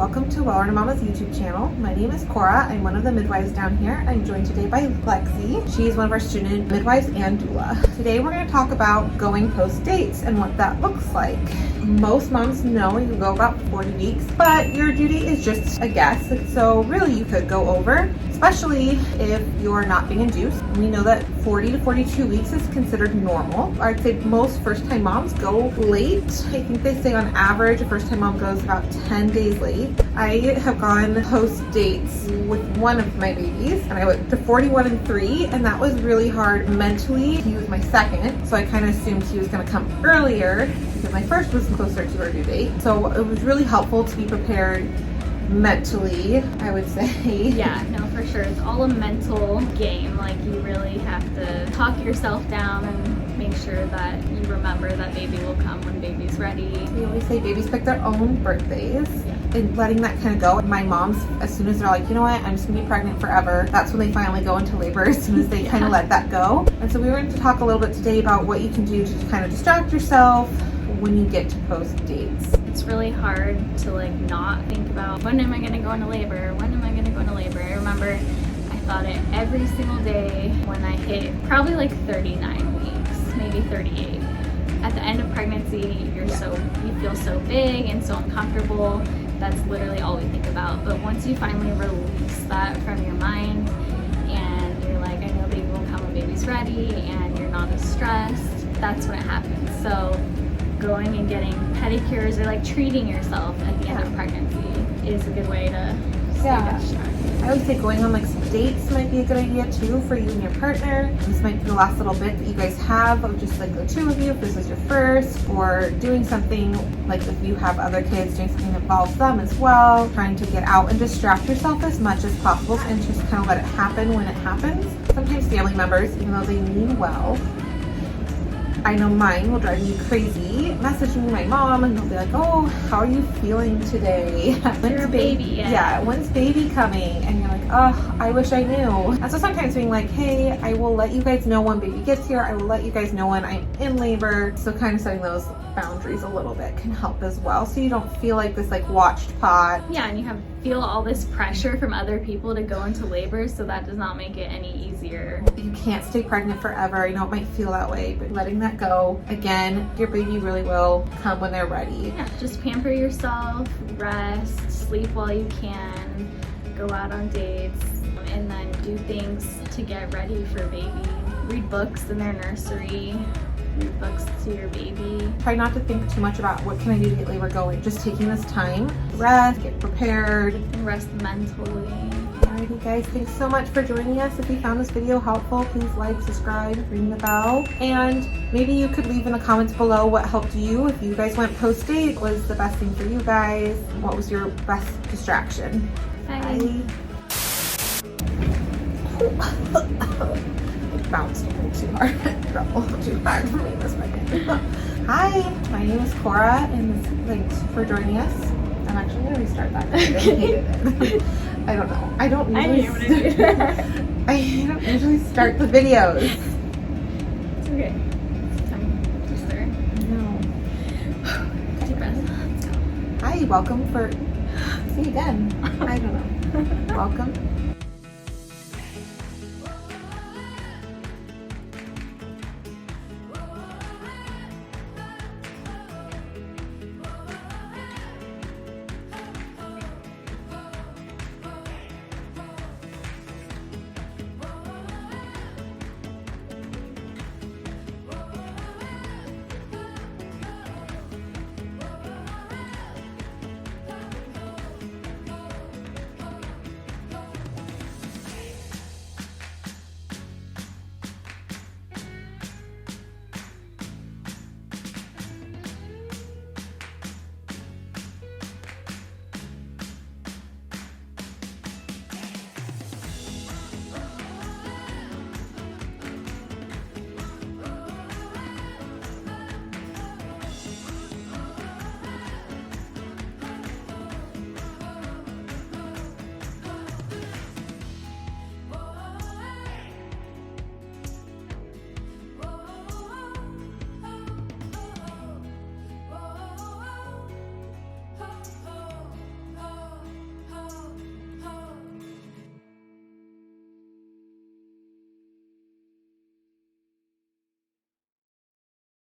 welcome to Well Rounded Momma's YouTube channel. My name is Cora. I'm one of the midwives down here. I'm joined today by Lexi. She's one of our student midwives and doula. Today we're going to talk about going post dates and what that looks like. Most moms know you can go about 40 weeks, but your due date is just a guess. So really you could go over, especially if you're not being induced. We know that 40 to 42 weeks is considered normal. I'd say most first-time moms go late. I think they say on average a first-time mom goes about 10 days late. I have gone post dates with one of my babies, and I went to 41 and 3, and that was really hard mentally. He was my second, so I kind of assumed he was going to come earlier because my first was closer to our due date. So it was really helpful to be prepared mentally, I would say. Yeah, no, for sure. It's all a mental game. Like, you really have to talk yourself down and make sure that you remember that baby will come when baby's ready. We always say babies pick their own birthdays, and letting that kind of go. My moms, as soon as they're like, you know what, I'm just gonna be pregnant forever, that's when they finally go into labor, as soon as they kind of let that go. And so we were going to talk a little bit today about what you can do to kind of distract yourself when you get to post dates. It's really hard to not think about, when am I going to go into labor? When am I going to go into labor? I remember I thought it every single day when I hit probably 39 weeks, maybe 38. At the end of pregnancy, you feel so big and so uncomfortable. That's literally all we think about. But once you finally release that from your mind and you're like, I know baby will come when baby's ready, and you're not as stressed, that's when it happens. So going and getting pedicures or treating yourself at the end of pregnancy is a good way to stay distracted. I would say going on some dates might be a good idea too for you and your partner. This might be the last little bit that you guys have of just the two of you, if this is your first, or doing something if you have other kids, doing something that involves them as well, trying to get out and distract yourself as much as possible and just kind of let it happen when it happens. Sometimes family members, even though they mean well, I know mine will drive me crazy, messaging my mom, and they'll be like, oh, how are you feeling today? When's baby? Yeah, when's baby coming? And you're like, oh, I wish I knew. And so sometimes being like, hey, I will let you guys know when baby gets here. I will let you guys know when I'm in labor. So kind of setting those boundaries a little bit can help as well, so you don't feel like this watched pot. Yeah, and you feel all this pressure from other people to go into labor, so that does not make it any easier. You can't stay pregnant forever. I know it might feel that way, but letting that go, again, your baby really will come when they're ready. Yeah, just pamper yourself, rest, sleep while you can, go out on dates, and then do things to get ready for baby. Read books in their nursery. Read books to your baby. Try not to think too much about what can I do to get labor going. Just taking this time, rest, get prepared, and rest mentally. Alrighty guys, thanks so much for joining us. If you found this video helpful, please like, subscribe, ring the bell, and maybe you could leave in the comments below what helped you. If you guys went post date, what was the best thing for you guys? What was your best distraction? Bye. Bounced a little too hard. Too hard for me this morning. Hi, my name is Cora, and thanks for joining us. I'm actually going to restart that because I hated it. I don't know. I don't usually start the videos. It's okay. Time to start. No. Deep breath. Let's go. Hi, welcome for. See you again. I don't know. Welcome.